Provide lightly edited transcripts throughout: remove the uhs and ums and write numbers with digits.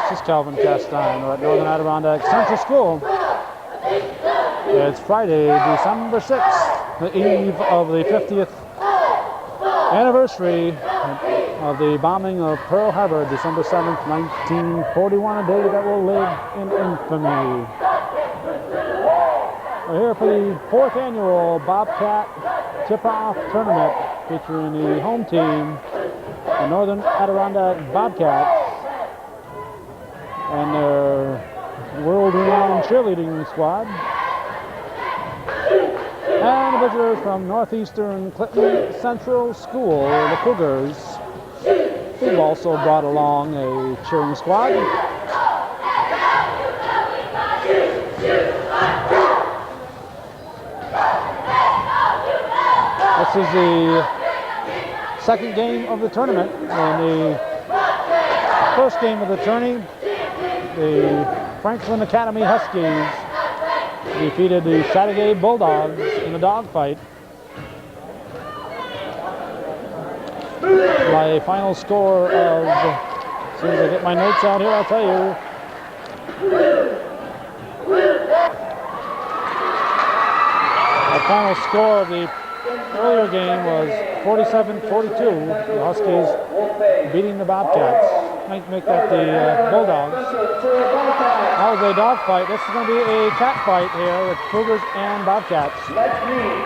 This is Calvin Castine. We're at Northern Adirondack Central School. It's Friday, December 6th, the eve of the 50th anniversary of the bombing of Pearl Harbor, December 7th, 1941, a day that will live in infamy. We're here for the 4th annual Bobcat tip-off tournament featuring the home team, the Northern Adirondack Bobcats, and their world-renowned cheerleading squad, and the visitors from Northeastern Clinton Central School, the Cougars, who've also brought along a cheering squad. This is the second game of the tournament. In the first game of the tourney, the Franklin Academy Huskies defeated the Chateauguay Bulldogs in a dogfight by a final score of, as soon as I get my notes out here, I'll tell you. The final score of the earlier game was 47-42. The Huskies beating the Bobcats. Might make that the Bulldogs. That was a dogfight. This is going to be a cat fight here with Cougars and Bobcats. Let's meet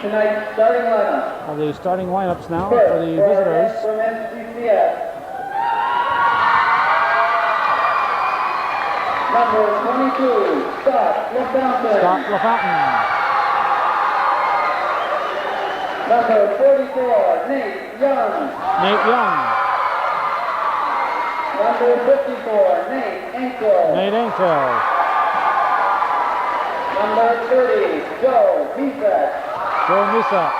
tonight's starting lineup. Are the starting lineups now for the visitors. From NCCS. Number 22, Scott LaFountain. Scott LaFountain. Number 44, Nate Young. Nate Young. Number 54, Nate Ankle. Nate Ankle. Number 30, Joe Misak. Joe Misak.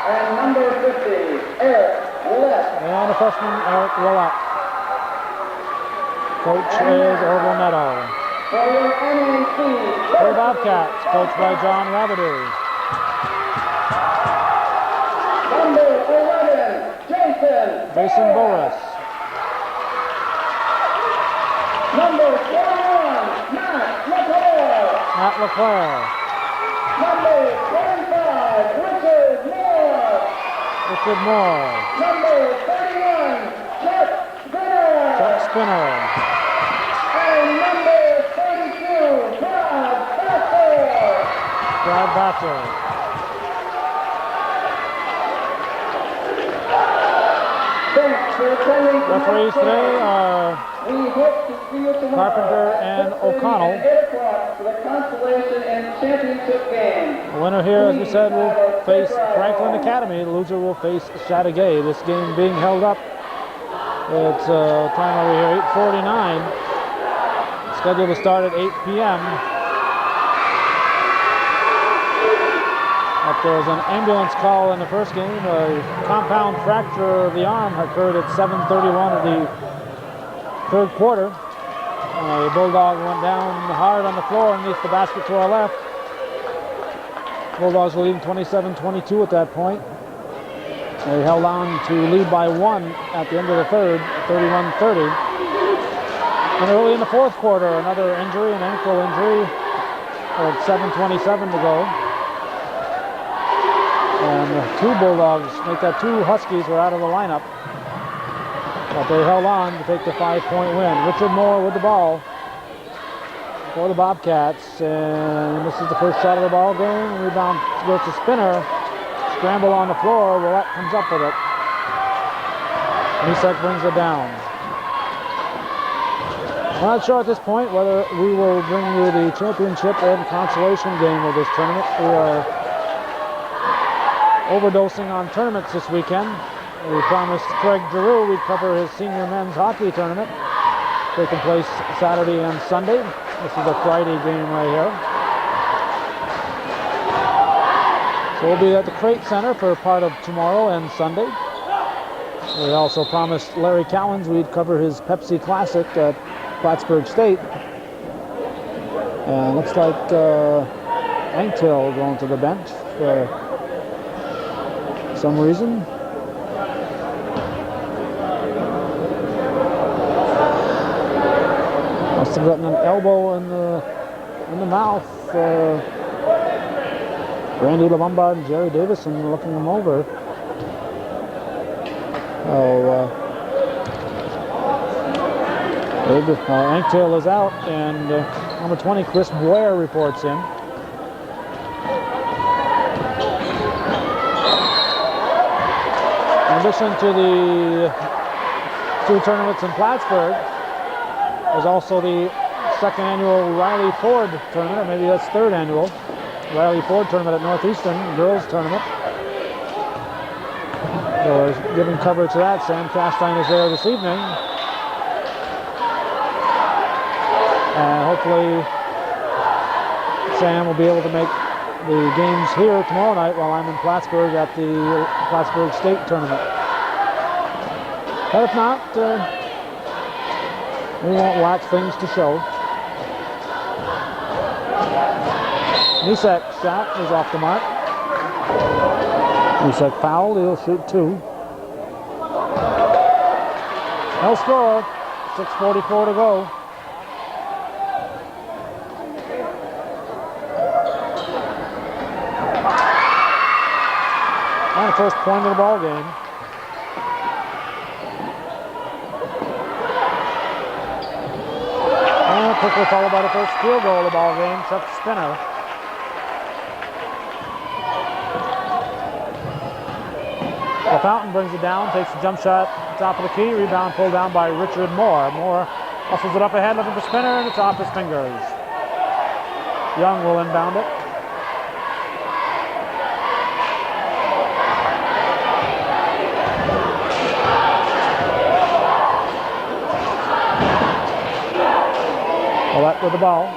And number 50, Eric Willett. And the freshman, Eric Willett. Coach is Orville Meadow. For your NAC. For the Bobcats, coached by John Rabideau. Number 11, Jason Boris. Number 21, Matt LeClaire. Matt LeClaire. Number 25, Richard Moore. Richard Moore. Number 31, Chuck Spinner. Chuck Spinner. And number 32, Brad Baxter. Brad Baxter. Thanks for attending. Referees today are We hope to see you tomorrow. Carpenter and O'Connell. At 8 o'clock for the consolation and championship game. The winner here, as we said, will face Franklin Academy. The loser will face Chateauguay. This game being held up. It's time over here, 8:49. Scheduled to start at 8 p.m. There was an ambulance call in the first game. A compound fracture of the arm occurred at 7:31 of the third quarter. A Bulldog went down hard on the floor underneath the basket to our left. Bulldogs were leading 27-22 at that point. They held on to lead by one at the end of the third, 31-30. And early in the fourth quarter, another injury, an ankle injury, at 7:27 to go. And two Bulldogs, make that two Huskies were out of the lineup. But they held on to take the 5-point win. Richard Moore with the ball for the Bobcats. And this is the first shot of the ball game. Rebound goes to Spinner. Scramble on the floor. Willett comes up with it. Misak brings it down. I'm not sure at this point whether we will bring you the championship and consolation game of this tournament. We are overdosing on tournaments this weekend. We promised Craig Giroux we'd cover his senior men's hockey tournament, taking place Saturday and Sunday. This is a Friday game right here. So we'll be at the Crate Center for part of tomorrow and Sunday. We also promised Larry Cowens we'd cover his Pepsi Classic at Plattsburgh State. And looks like Anktil going to the bench for some reason. Must have gotten an elbow in the mouth. Randy LeBombard and Jerry Davison looking him over. Anktail is out, and number 20, Chris Boyer, reports in. In addition to the 2 tournaments in Plattsburgh, there's also the 2nd annual Riley Ford tournament, or maybe that's 3rd annual Riley Ford tournament at Northeastern, girls tournament. So we're giving coverage to that. Sam Castine is there this evening. And hopefully Sam will be able to make the games here tomorrow night while I'm in Plattsburgh at the Plattsburgh State Tournament. But if not, we won't lack things to show. Misek shot is off the mark. Misek fouled, he'll shoot 2. No score, 6:44 to go. And the first point of the ball game. And quickly followed by the first field goal of the ball game, Chuck Spinner. The Fountain brings it down, takes the jump shot top of the key, rebound pulled down by Richard Moore. Moore hustles it up ahead, looking for Spinner, and it's off his fingers. Young will inbound it. Willett with the ball.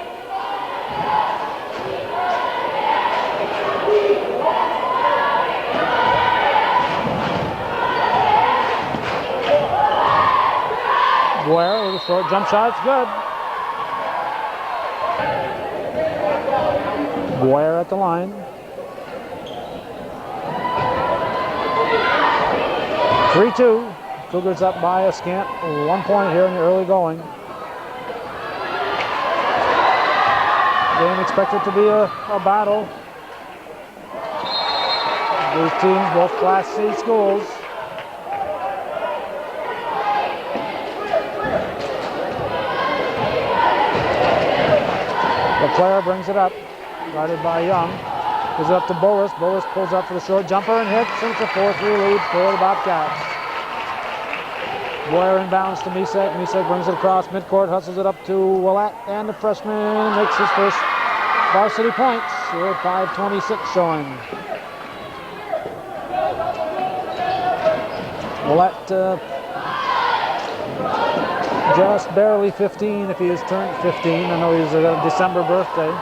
Boyer with a short jump shot, it's good. Boyer at the line. (3-2). Cougars up by a scant 1 point here in the early going. Game expected to be a battle. These teams, both Class C schools. LeClaire brings it up, guarded by Young. Gives it up to Boris. Boris pulls up for the short jumper and hits, and it's a 4-3 lead for the Bobcats. Boyer inbounds to Misek. Misek brings it across midcourt, hustles it up to Willett, and the freshman makes his first varsity points with 5:26 showing. Willett just barely 15 if he has turned 15. I know he's a December birthday.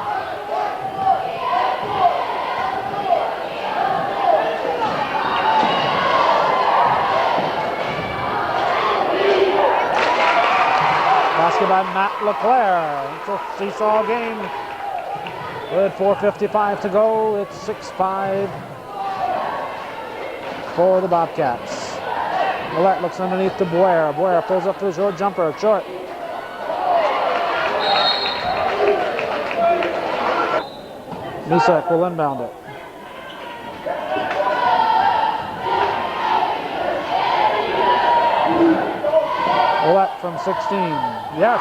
Basket by Matt LeClaire. It's a seesaw game. With 4:55 to go, it's 6-5 for the Bobcats. Willett looks underneath to Boyer. Boyer pulls up to the short jumper, short. Misek will inbound it. Willett from 16, yes.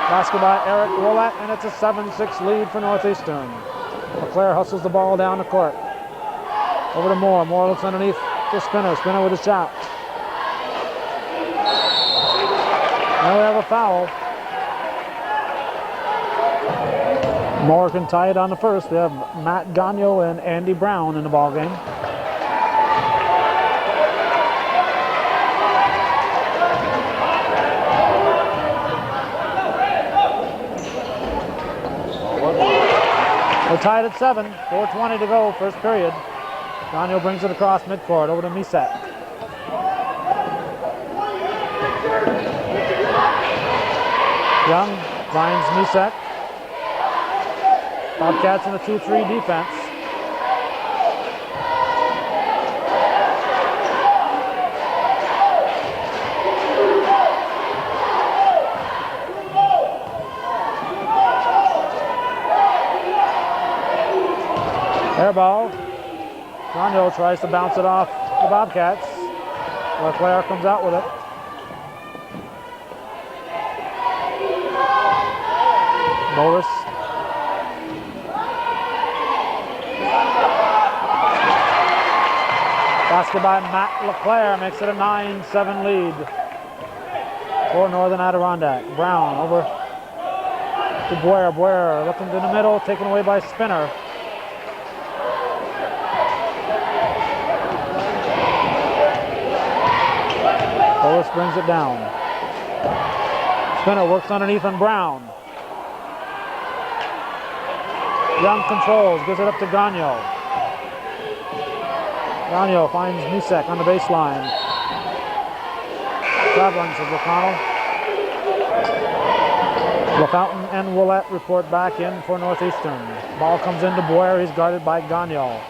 Basket by Eric Willett, and it's a 7-6 lead for Northeastern. LeClaire hustles the ball down the court. Over to Moore. Moore looks underneath to Spinner. Spinner with a shot. Now we have a foul. Moore can tie it on the first. We have Matt Gagno and Andy Brown in the ball game. We're tied at 7, 4:20 to go, first period. Gagno brings it across midcourt, over to Misek. Young finds Misek. Bobcats in a 2-3 defense. Air ball. Gagnon tries to bounce it off the Bobcats. LeClaire comes out with it. Boris. Basket by Matt LeClaire makes it a 9-7 lead for Northern Adirondack. Brown over to Boyer. Boyer looking in the middle, taken away by Spinner. Boris brings it down. Spinner works underneath on Brown. Young controls, gives it up to Gagnon. Gagnon finds Misek on the baseline. Traveling, says O'Connell. LaFountain and Willett report back in for Northeastern. Ball comes into Boyer, he's guarded by Gagnon.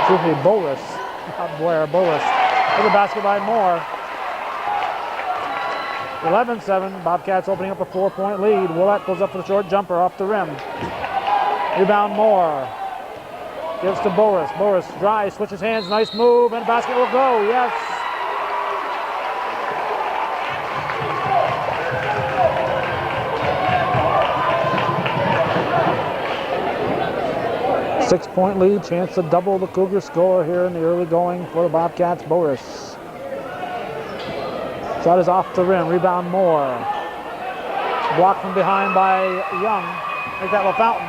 Excuse me, Boris, not Boyer, Boris. With a basket by Moore. 11-7, Bobcats opening up a 4-point lead. Willett goes up for the short jumper off the rim. Rebound Moore. Gives to Boris. Boris drives, switches hands, nice move, and the basket will go, yes. Six-point lead, chance to double the Cougar score here in the early going for the Bobcats. Boris. Shot is off the rim, rebound Moore. Blocked from behind by Young. Make that LaFountain.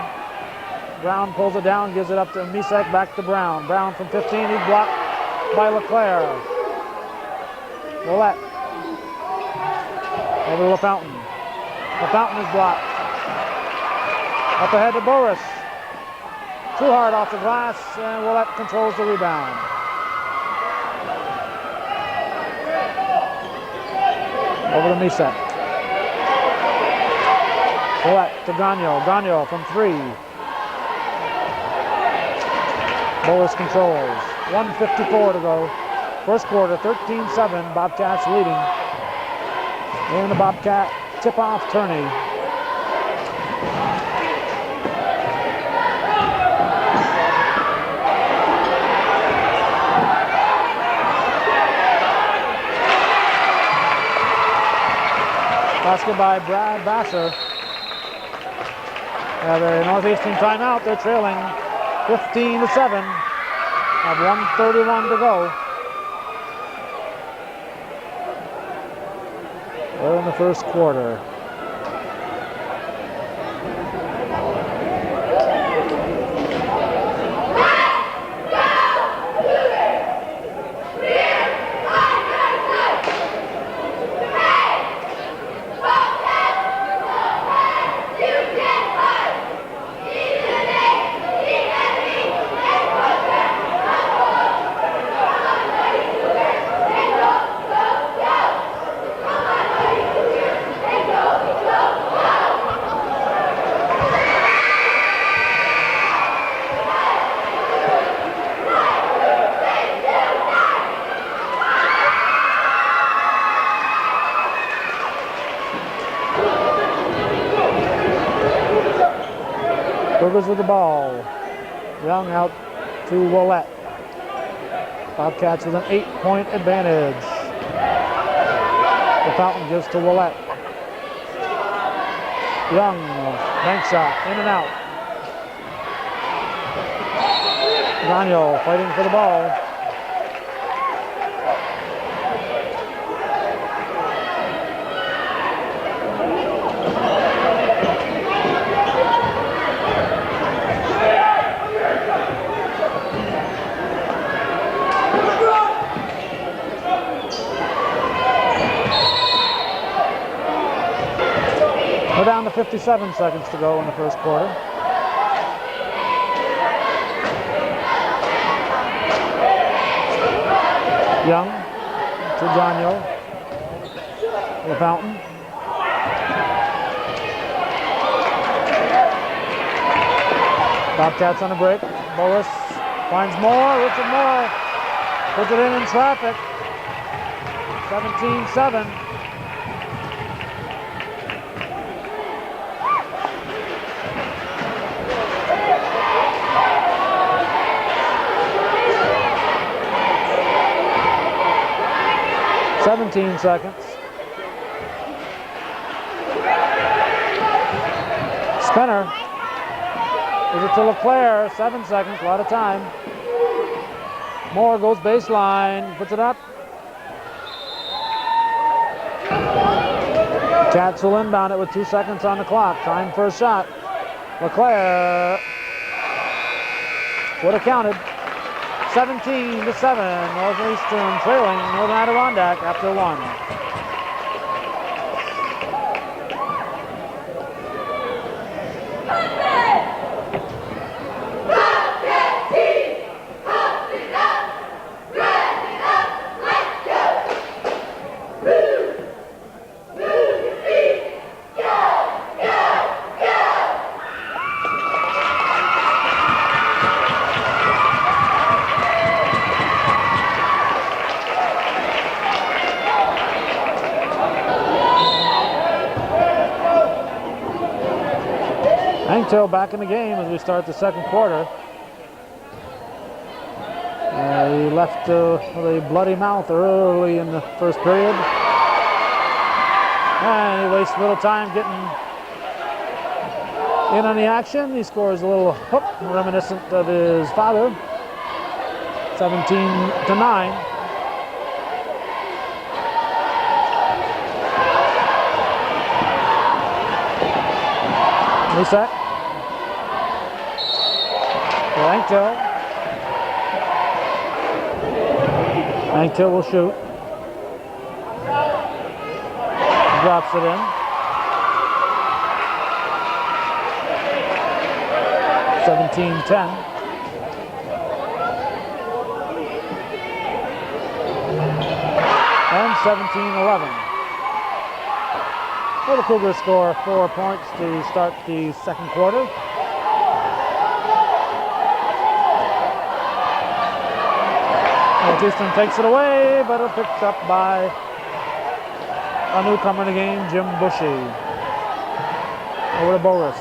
Brown pulls it down, gives it up to Misek, back to Brown. Brown from 15, he's blocked by LeClaire. Willett. Over to LaFountain. LaFountain is blocked. Up ahead to Boris. Too hard off the glass, and Willett controls the rebound. Over to Misek. Willett to Gagnon. Gagnon from 3. Boris controls. 1:54 to go. First quarter, 13-7. Bobcats leading. And the Bobcat tip-off tourney. Basket by Brad Vassar. The Northeastern timeout. They're trailing 15-7. Have 1:31 to go. We're in the first quarter. Cougars with the ball. Young out to Willett. Bobcats with an 8-point advantage. The Fountain gives to Willett. Young, bank shot, in and out. Gagnon fighting for the ball. We're down to 57 seconds to go in the first quarter. Young to Gagnon. The Fountain. Bobcats on a break. Boris finds Moore. Richard Moore puts it in traffic. 17-7. 17 seconds. Spinner. Is it to LeClaire? 7 seconds, a lot of time. Moore goes baseline, puts it up. Cats will inbound it with 2 seconds on the clock. Time for a shot. LeClaire would have counted. 17-7. Northeastern trailing Northern Adirondack after 1. Hangtail back in the game as we start the second quarter. He left with a bloody mouth early in the first period. And he wastes a little time getting in on the action. He scores a little hook reminiscent of his father. 17-9. Reset. Hangtail. Hangtail will shoot. Drops it in. 17-10. And 17-11. Well, the Cougars score 4 points to start the second quarter. Northeastern takes it away, but it's picked up by a newcomer in the game, Jim Bushy. Over to Boris.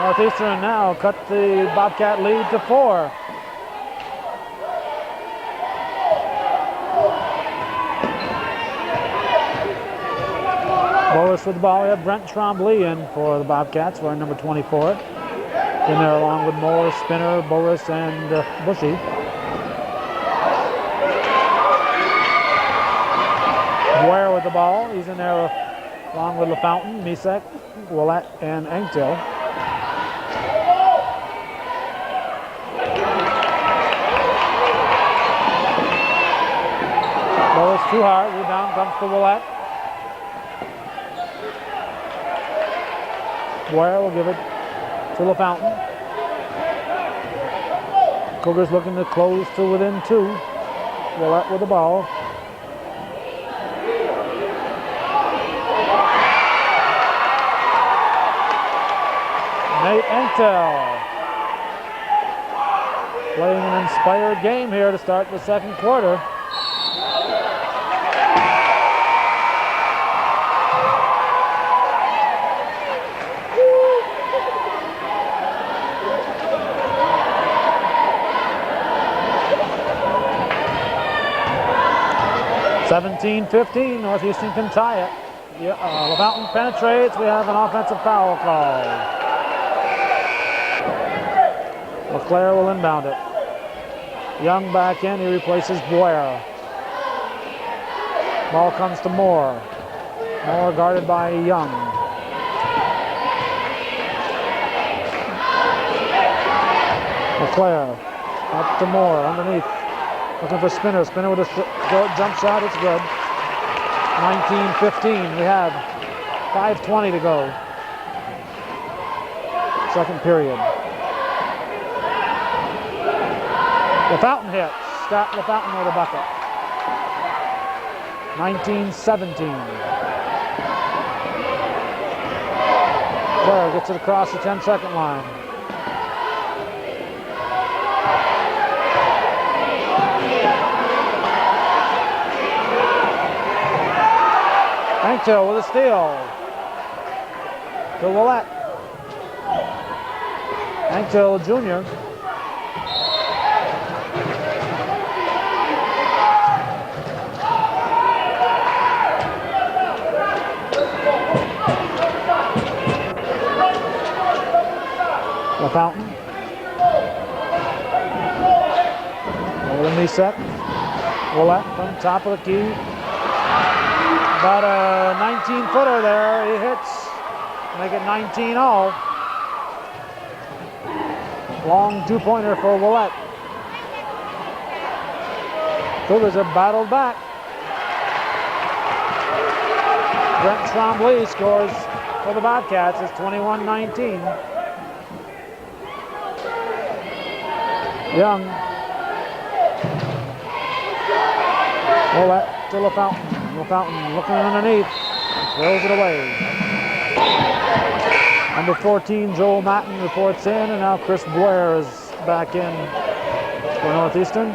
Northeastern now cut the Bobcat lead to 4. Boris with the ball. We have Brent Trombley in for the Bobcats, wearing number 24. In there along with Moore, Spinner, Boris, and Bushy. Ware with the ball. He's in there along with LaFountain, Misek, Willett, and Engtill. Boris too hard. Rebound comes to Willett. Ware will give it to LaFountain. Cougars looking to close to within 2. Willett with the ball. Nate Engtill playing an inspired game here to start the second quarter. (17-15), Northeastern can tie it. LaFountain penetrates. We have an offensive foul call. LeClaire will inbound it. Young back in. He replaces Boyer. Ball comes to Moore. Moore guarded by Young. LeClaire up to Moore underneath. Looking for Spinner. Spinner with a short jump shot. It's good. 19-15. We have 5:20 to go. Second period. LaFountain hits. Scott LaFountain with a bucket. 19-17. Claire gets it across the 10-second line. Anktil with a steal to Willett. Anktil, junior. LaFountain. Over the knee set. Willett from top of the key. About a 19-footer there. He hits. Make it 19 all. Long two-pointer for Willett. Cougars have battled back. Brent Trombley scores for the Bobcats. It's 21-19. Young. Willett to LaFountain. LaFountain looking underneath. Throws it away. Number 14, Joel Matten reports in, and now Chris Blair is back in for Northeastern.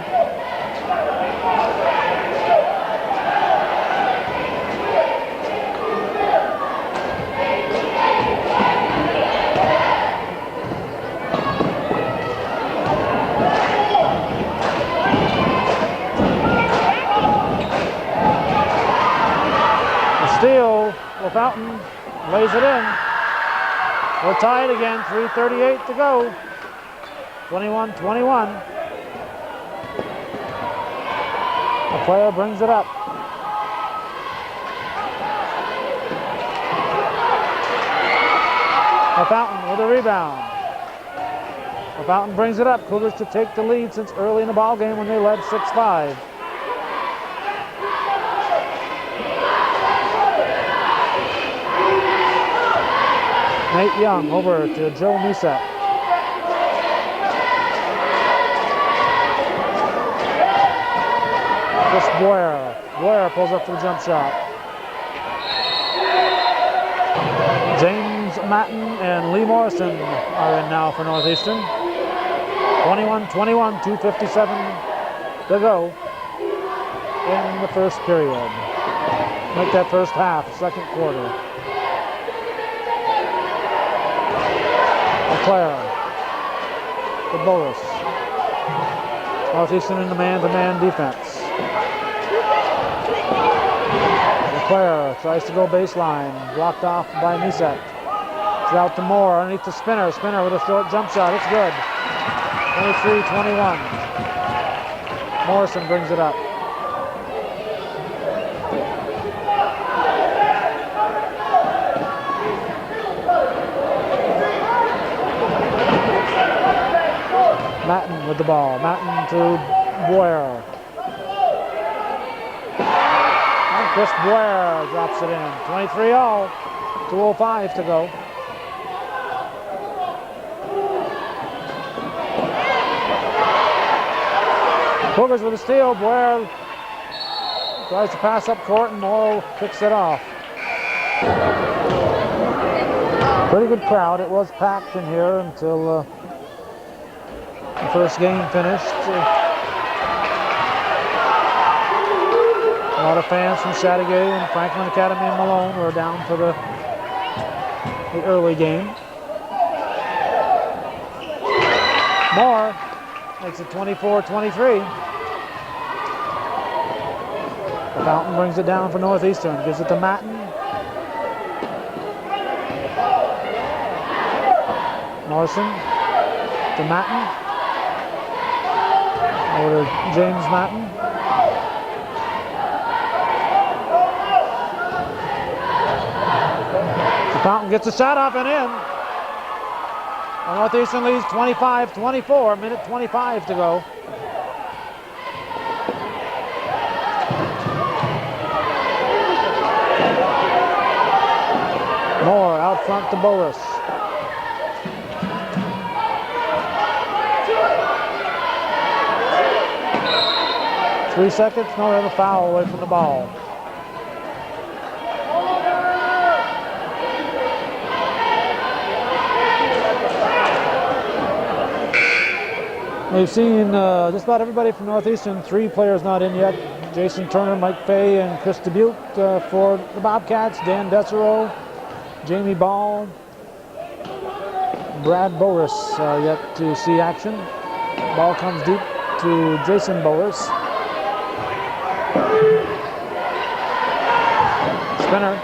Steal, LaFountain lays it in. We're tied again, 3:38 to go. 21-21. The player brings it up. LaFountain with a rebound. LaFountain brings it up. Cougars to take the lead since early in the ball game when they led 6-5. Nate Young over to Joe Musat. Chris Boyer. Boyer pulls up for the jump shot. James Matten and Lee Morrison are in now for Northeastern. 21-21, 2:57 to go in the first period. Make that first half, second quarter. LeClaire to Boris. Northeastern in the man-to-man defense. LeClaire tries to go baseline, blocked off by Niset. It's out to Moore underneath the Spinner. Spinner with a short jump shot. It's good. 23-21. Morrison brings it up. Matten with the ball. Matten to Boyer. And Chris Boyer drops it in. 23-all. 2:05 to go. Cougars with a steal. Boyer tries to pass up court and Morrow picks it off. Pretty good crowd. It was packed in here until the first game finished. A lot of fans from Chateauguay and Franklin Academy and Malone were down for the early game. Moore makes it 24-23. Fountain brings it down for Northeastern. Gives it to Matten. Morrison to Matten. Over to James Matten. Fountain gets a shot up and in. And Northeastern leads 25-24, minute 25 to go. Moore out front to Boris. Three seconds, no, they have a foul away from the ball. We've seen just about everybody from Northeastern, 3 players not in yet. Jason Turner, Mike Fay, and Chris Dubuque for the Bobcats. Dan Desero, Jamie Ball, Brad Boris yet to see action. Ball comes deep to Jason Boris. Spinner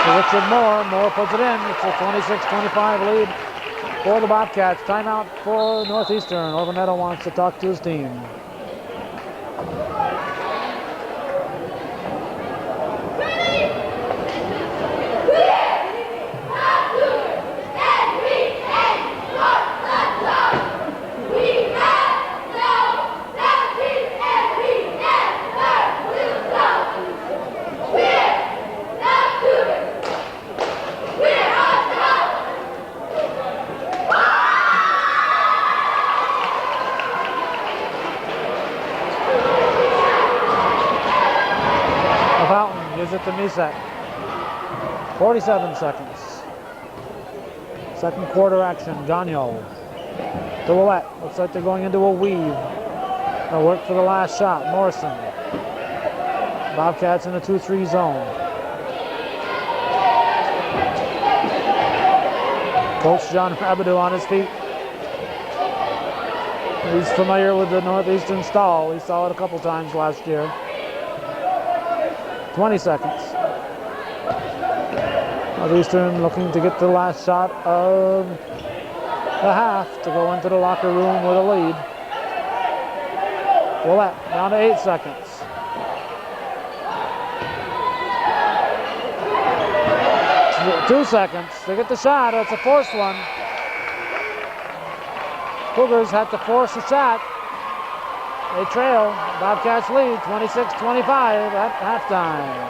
to Richard Moore. Moore puts it in. It's a 26-25 lead for the Bobcats. Timeout for Northeastern. Orvaneto wants to talk to his team. Gives it to Misak. 47 seconds. Second quarter action. Gagno to Willette. Looks like they're going into a weave. They'll work for the last shot. Morrison. Bobcats in a 2-3 zone. Coach John Rabideau on his feet. He's familiar with the Northeastern stall. He saw it a couple times last year. 20 seconds. Northeastern looking to get the last shot of the half to go into the locker room with a lead. Willette down to 8 seconds. Two seconds. They get the shot. It's a forced one. Cougars had to force a shot. They trail. Bobcats lead 26-25 at halftime.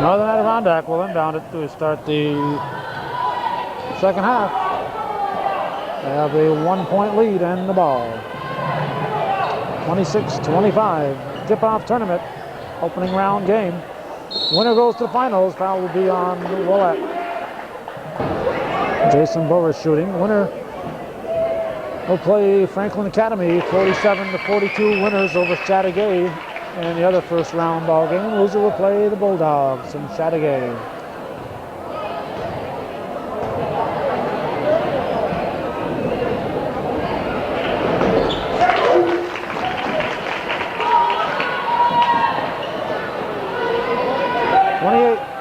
Northern Adirondack will inbound it to start the second half. They have a 1-point lead in the ball. 26-25. Tip-off tournament. Opening round game. Winner goes to the finals. Foul will be on Willette. Jason Boris shooting. Winner will play Franklin Academy. 47-42 winners over Chateauguay. In the other first round ball game, loser will play the Bulldogs in Chateauguay.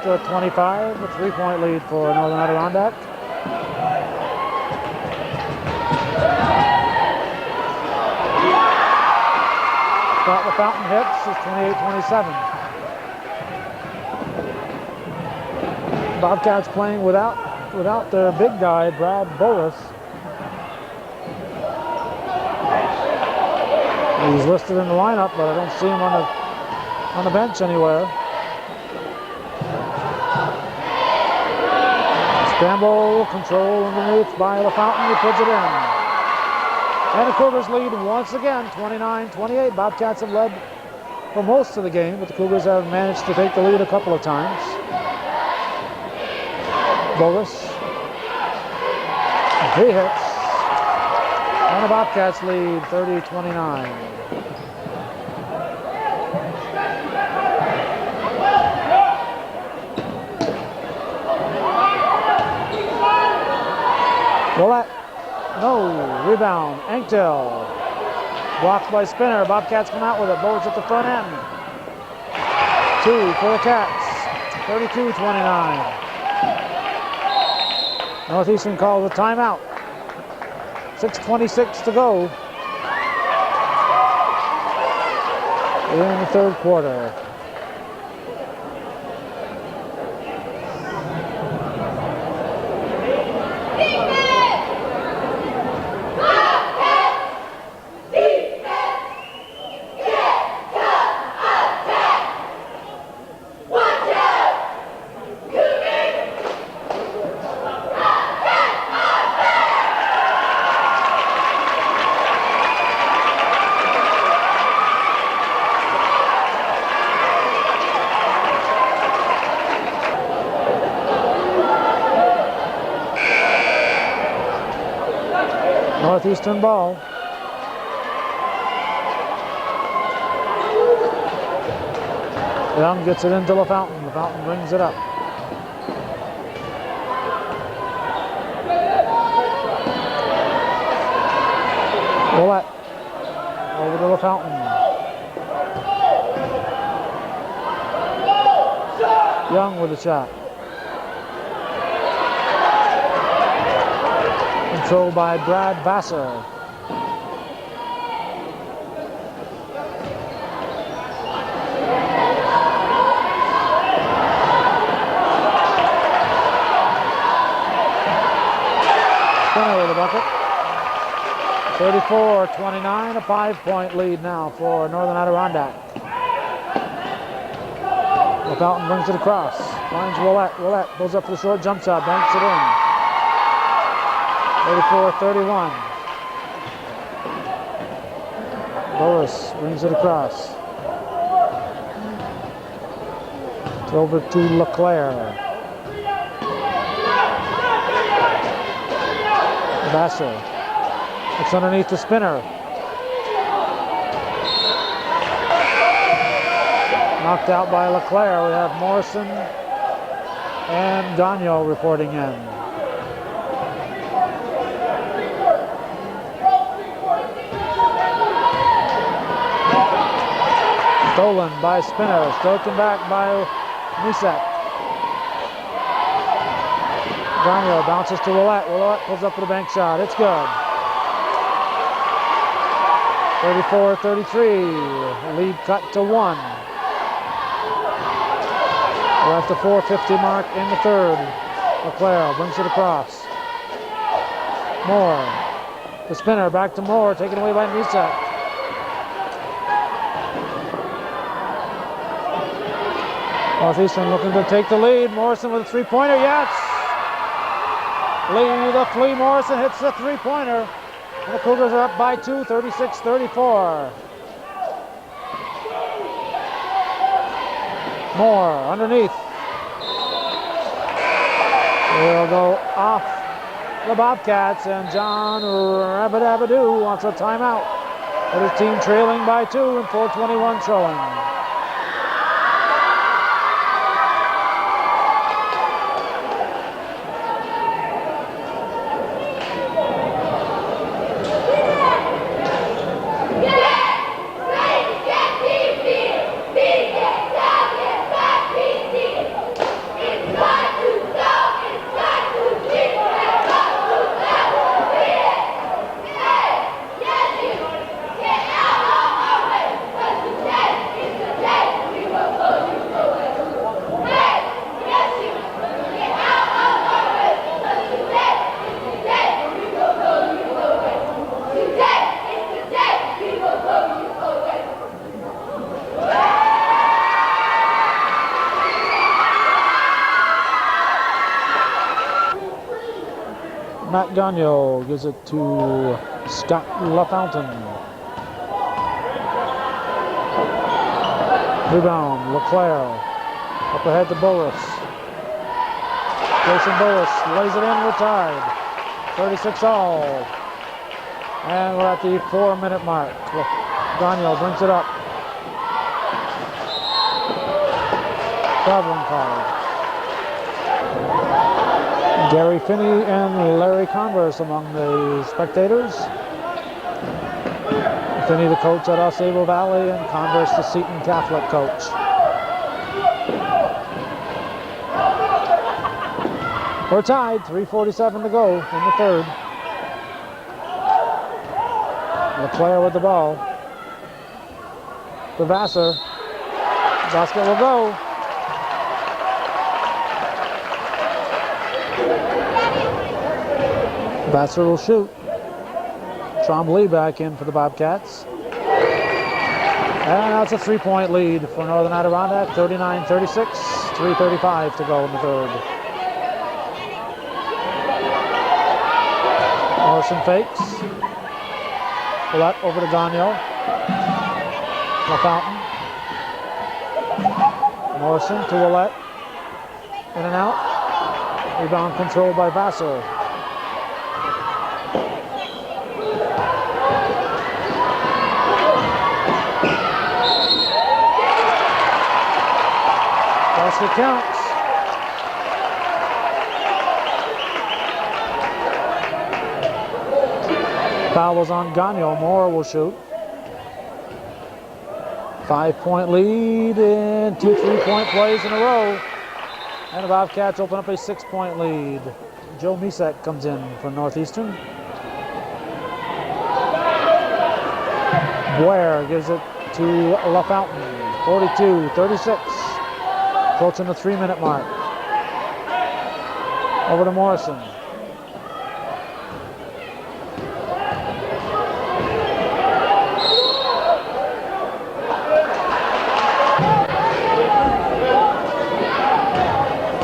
To 25, a 3-point lead for Northern Adirondack. Shot the fountain hits is 28-27. Bobcats playing without their big guy, Brad Boris. He's listed in the lineup, but I don't see him on the bench anywhere. Scramble, control underneath by LaFountain, he puts it in. And the Cougars lead once again, 29-28. Bobcats have led for most of the game, but the Cougars have managed to take the lead a couple of times. Boris. He hits. And the Bobcats lead 30-29. Willette, no, rebound, Anktel, blocked by Spinner, Bobcats come out with it, Boris at the front end, 2 for the Cats, 32-29. Northeastern calls a timeout, 6:26 to go in the third quarter. Northeastern ball. Young gets it into LaFountain. LaFountain brings it up. Willett over to LaFountain. Young with a shot. Controlled by Brad Vassar. Spinner with a bucket. 34-29, a 5-point lead now for Northern Adirondack. LaFountain brings it across. Finds Willett. Willett pulls up for the short jump shot, banks it in. 34-31. Boris brings it across. It's over to LeClaire. Vassar. It's underneath the spinner. Knocked out by LeClaire. We have Morrison and Gagnon reporting in. Stolen by Spinner. Stoken back by Misak. Gagnon bounces to Willett. Willett pulls up for the bank shot. It's good. 34-33. Lead cut to 1. We're at the 4:50 mark in the third. LeClaire brings it across. Moore. The spinner back to Moore. Taken away by Misak. Northeastern looking to take the lead. Morrison with a three-pointer. Yes! The Flea Morrison hits the three-pointer. And the Cougars are up by 2, 36-34. Moore underneath. Will go off the Bobcats, and John Rabadabadoo wants a timeout. With his team trailing by 2 and 4:21 showing. Matt Gagnon gives it to Scott LaFountain. Rebound, LeClaire. Up ahead to Boris. Jason Boris lays it in, we're tied. 36 all. And we're at the 4-minute mark. Gagnon brings it up. Traveling card. Gary Finney and Larry Converse among the spectators. Finney, the coach at Osable Valley, and Converse, the Seton Catholic coach. We're tied, 3:47 to go in the third. LeClaire with the ball. To Vassar. Basket will go. Vassar will shoot. Trombley back in for the Bobcats. And that's a 3-point lead for Northern Adirondack, 39-36, 3:35 to go in the third. Morrison fakes. Willett over to Gagnon. LaFountain. Morrison to Willett. In and out. Rebound controlled by Vassar. it counts. Foul was on Gagnon. Moore will shoot. 5-point lead and 2 3-point plays in a row. And the Bobcats open up a 6-point lead. Joe Misek comes in for Northeastern. Boyer gives it to LaFountain. 42-36. Approaching the 3-minute mark. Over to Morrison.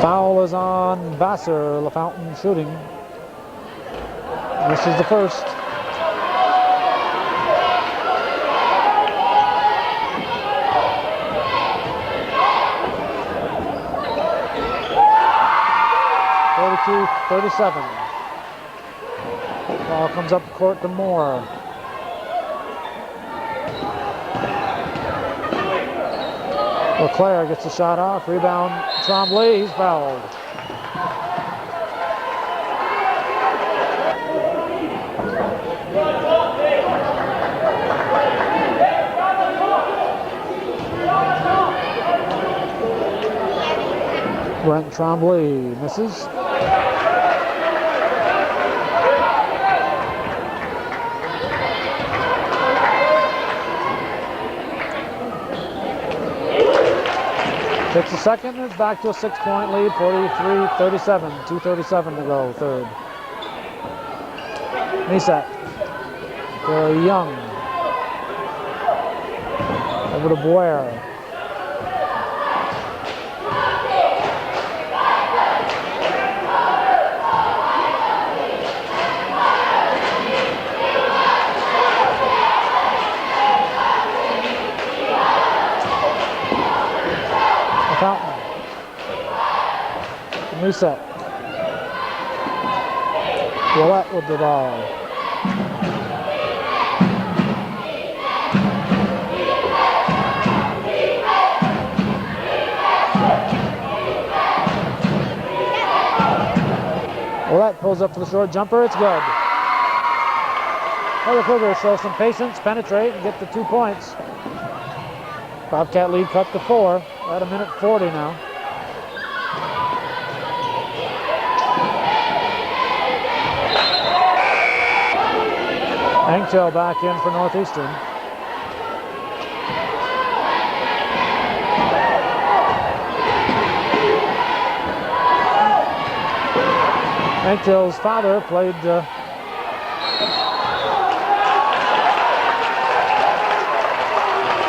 Foul is on Vassar. LaFountain shooting. This is the first. .37. Ball comes up court to Moore. LeClaire gets the shot off. Rebound, Tremblay. He's fouled. Brent Tremblay misses. Takes a second, and it's back to a 6-point lead, 43-37, 2:37 to go, third. Misek to Young. Over to Boyer. Fountain. Misek. Willett with the ball. Willett pulls up for the short jumper. It's good. Well, the Cougars show some patience, penetrate, and get the 2 points. Bobcat lead cut to 4 at 1:40 now. Angtel back in for Northeastern. Angtel's father played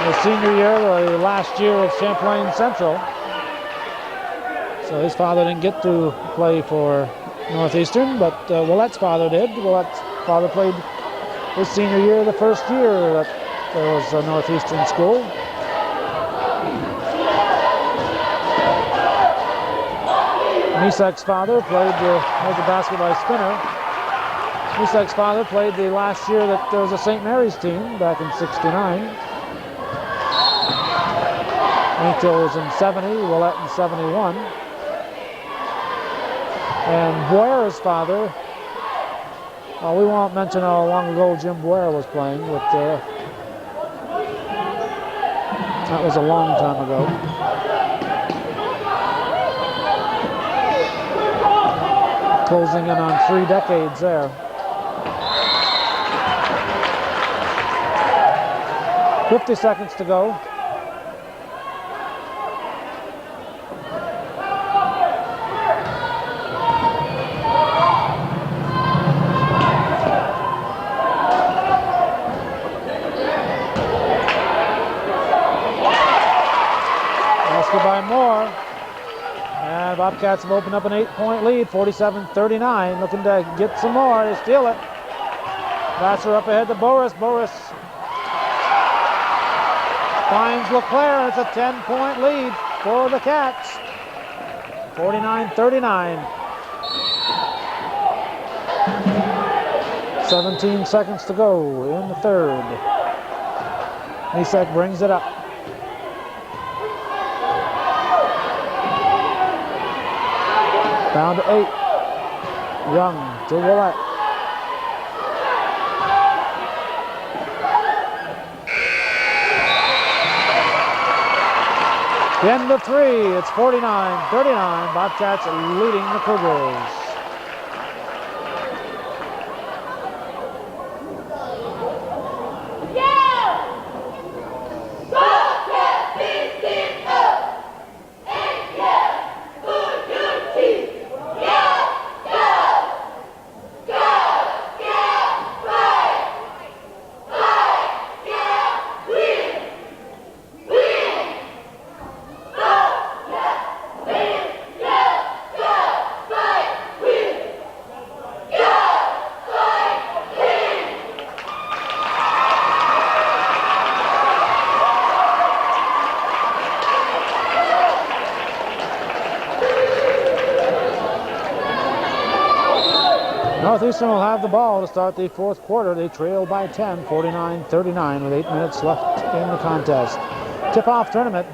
his senior year, the last year of Champlain Central. So his father didn't get to play for Northeastern, but Willett's father did. Willett's father played his senior year, the first year that there was a Northeastern school. Misek's father played as a basketball spinner. Misek's father played the last year that there was a St. Mary's team back in '69. Angel was in 70, Willett in 71. And Boyer's father, we won't mention how long ago Jim Boyer was playing, but that was a long time ago. Closing in on 3 decades there. .50 seconds to go. By Moore, and Bobcats have opened up an 8-point lead, 47-39, looking to get some more. They steal it. Vassar up ahead to Boris. Boris finds LeClaire. It's a 10-point lead for the Cats. 49-39. 17 seconds to go in the third. Misek brings it up. Down to 8. Young to Willett. The end of 3. It's 49-39. Bobcats leading the Cougars. Northeastern will have the ball to start the fourth quarter. They trail by 10, 49-39 with 8 minutes left in the contest. Tip-off tournament,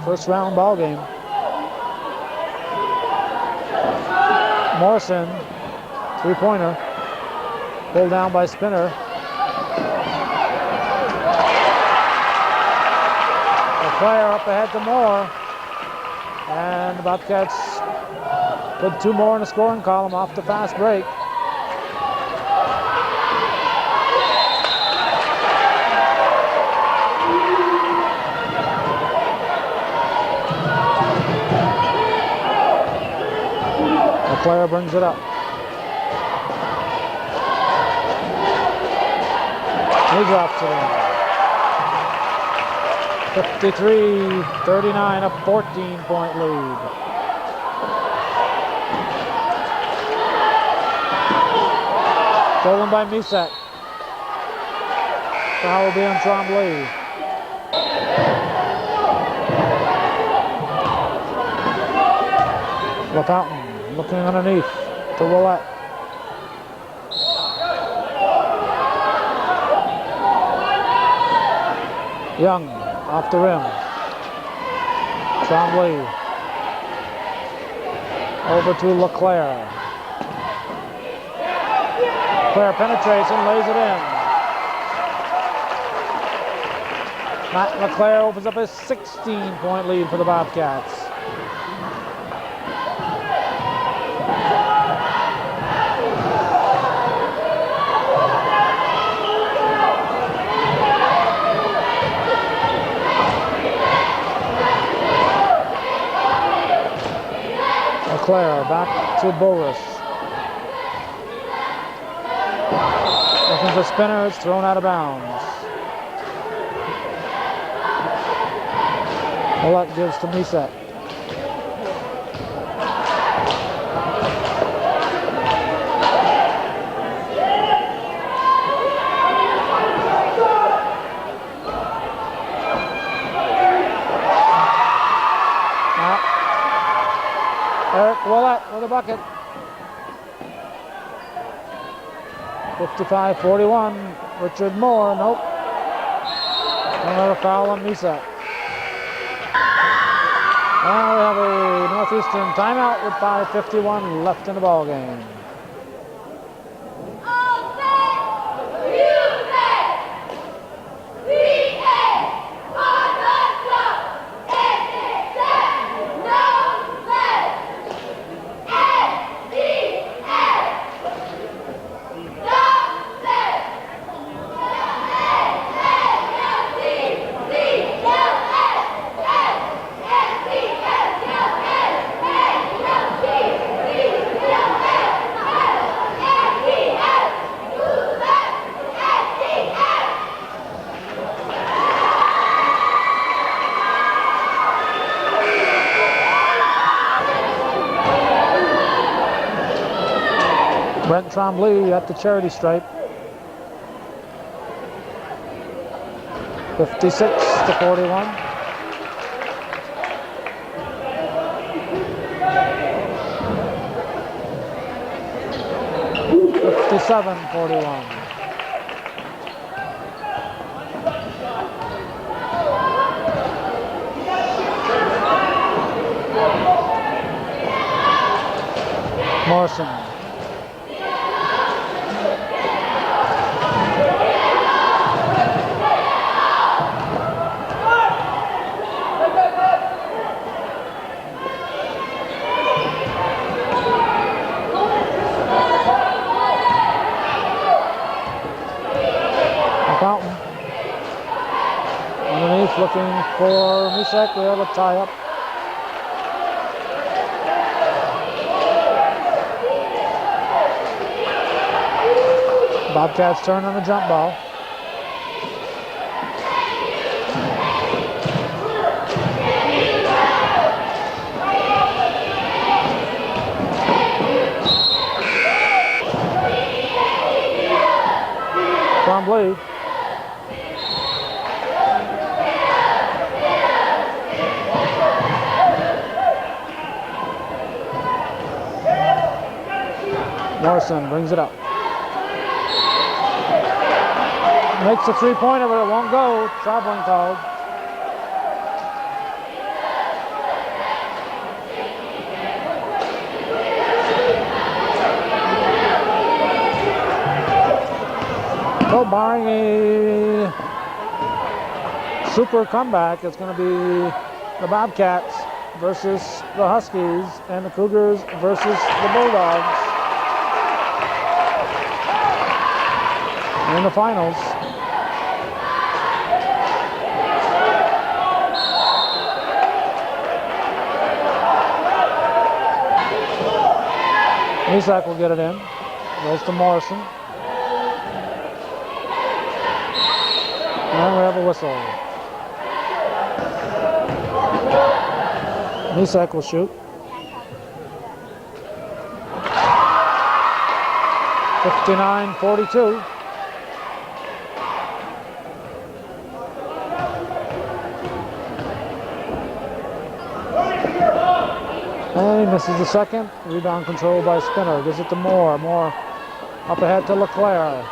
first round ball game. Morrison, three-pointer, pulled down by Spinner. A player up ahead to Moore, and the Bobcats put 2 more in the scoring column off the fast break. Player brings it up. He drops it in. 53-39, a 14-point lead. Stolen by Misek. Foul will be on Tremblay. LaFountain looking underneath to Willett. Young off the rim. Tremblay over to LeClaire. LeClaire penetrates and lays it in. Matt LeClaire opens up a 16-point lead for the Bobcats. LeClaire back to Boris. Looking for Spinner, it's thrown out of bounds. Willett gives to Misek. Eric Willett with a bucket. 55-41. Richard Moore, nope. Another foul on Misek. And we have a Northeastern timeout with 5:51 left in the ball game. Brent Tremblay at the charity stripe. 56-41. (57-41). Morrison. Fountain. Underneath, looking for Misek. We have a tie up. Bobcats turn on the jump ball. Bromley. Morrison brings it up. Makes a three-pointer, but it won't go. Traveling called. So barring a super comeback, it's going to be the Bobcats versus the Huskies and the Cougars versus the Bulldogs in the finals. Misek will get it in. Goes to Morrison. And we have a whistle. Misek will shoot. 59-42. And he misses the second. Rebound control by Spinner. Gives it to Moore. Moore up ahead to LeClaire.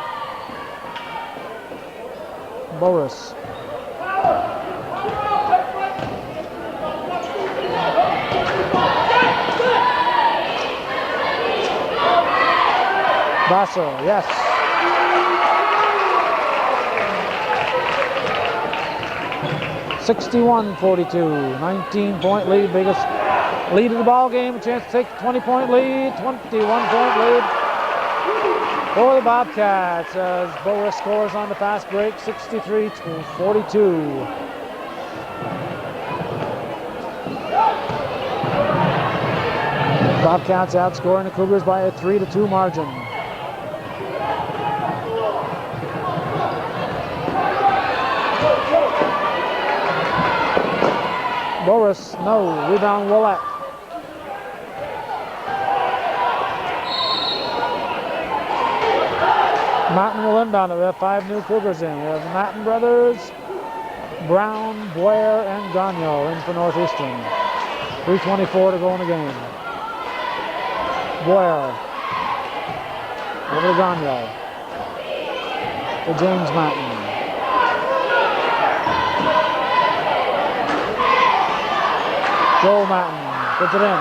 Boris. Vassar, yes. (61-42). 19-point lead. Biggest lead of the ball game. A chance to take a 20-point lead. 21-point lead for the Bobcats as Boris scores on the fast break. 63-42. Bobcats outscoring the Cougars by a 3-2 margin. Boris, no. Rebound, Willett. Martin will inbound it. We have 5 new Cougars in. We have the Martin brothers, Brown, Blair, and Gagnon in for Northeastern. 3:24 to go in the game. Blair. Over to Gagnon. To James Martin. Joel Martin puts it in.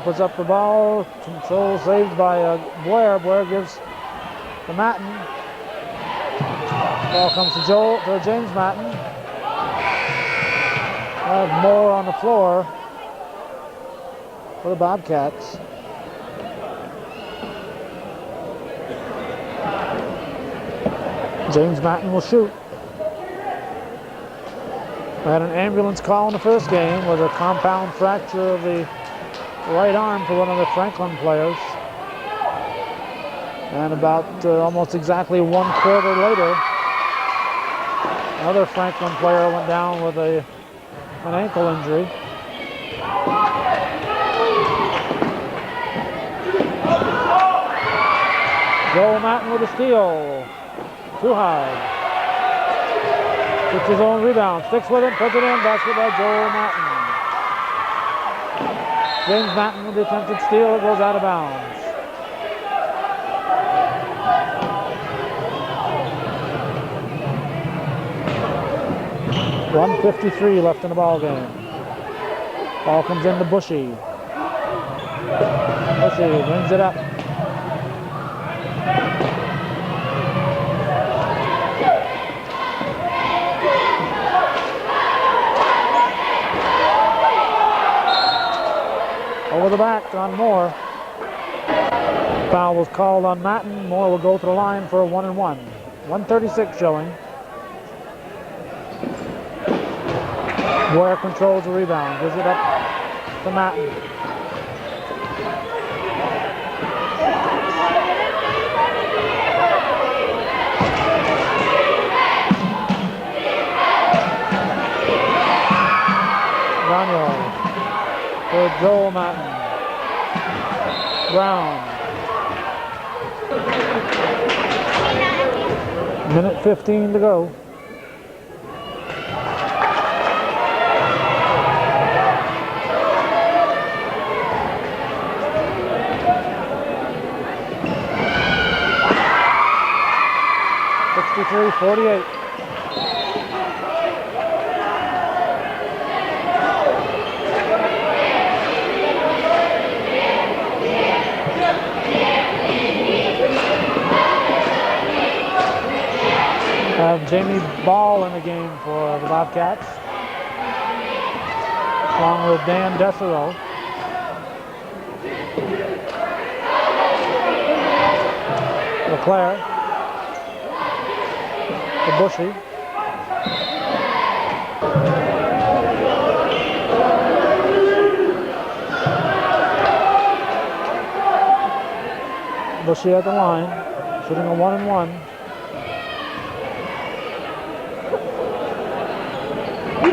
Puts up the ball, control saved by Blair. Blair gives to Martin. Ball comes to James Martin. Have Moore on the floor for the Bobcats. James Martin will shoot. We had an ambulance call in the first game with a compound fracture of the right arm for one of the Franklin players. And about almost exactly 1 quarter later, another Franklin player went down with an ankle injury. Joel Matton with a steal. Too high. Gets his own rebound. Sticks with it, puts it in. Basket by Joel Matton. James Matton with the attempted steal. It goes out of bounds. .153 left in the ball game. Ball comes into Bushy. Bushy brings it up. Over the back on Moore. Foul was called on Matton. Moore will go to the line for a 1-and-1. 1:36 showing. Boyer controls the rebound. Gives it up to Matton. Daniel for Joel Matton. Brown. Minute 15 to go. .48. Have Jamie Ball in the game for the Bobcats, along with Dan Desero. LeClaire. To Bushy. Bushy at the line, shooting a 1-and-1.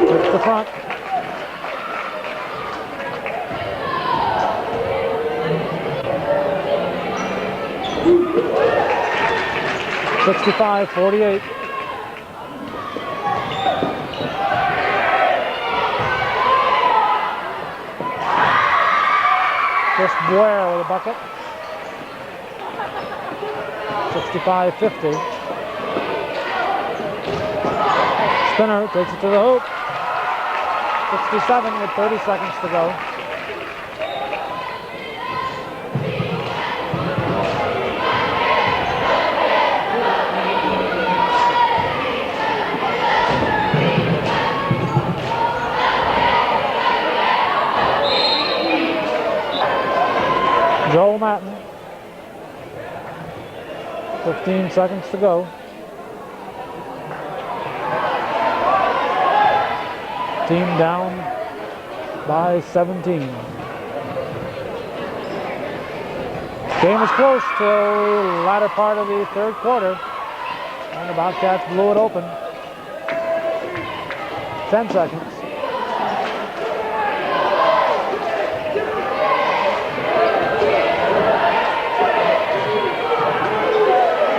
Takes the front. .65-48. Chris Boyer with a bucket. 65-50. Spinner takes it to the hoop. 67 with 30 seconds to go. Joel Matton. 15 seconds to go. Team down by 17. Game is close till the latter part of the third quarter, and the Bobcats blew it open. 10 seconds.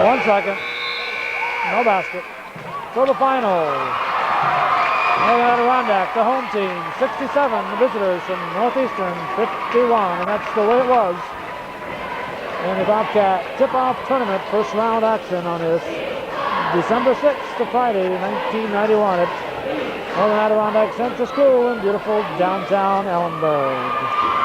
One second. No basket. So the final. Northern Adirondack, the home team, 67. The visitors from Northeastern, 51. And that's the way it was in the Bobcat tip-off tournament, first round action on this December 6th to Friday, 1991 at Northern Adirondack Central School in beautiful downtown Ellenburg.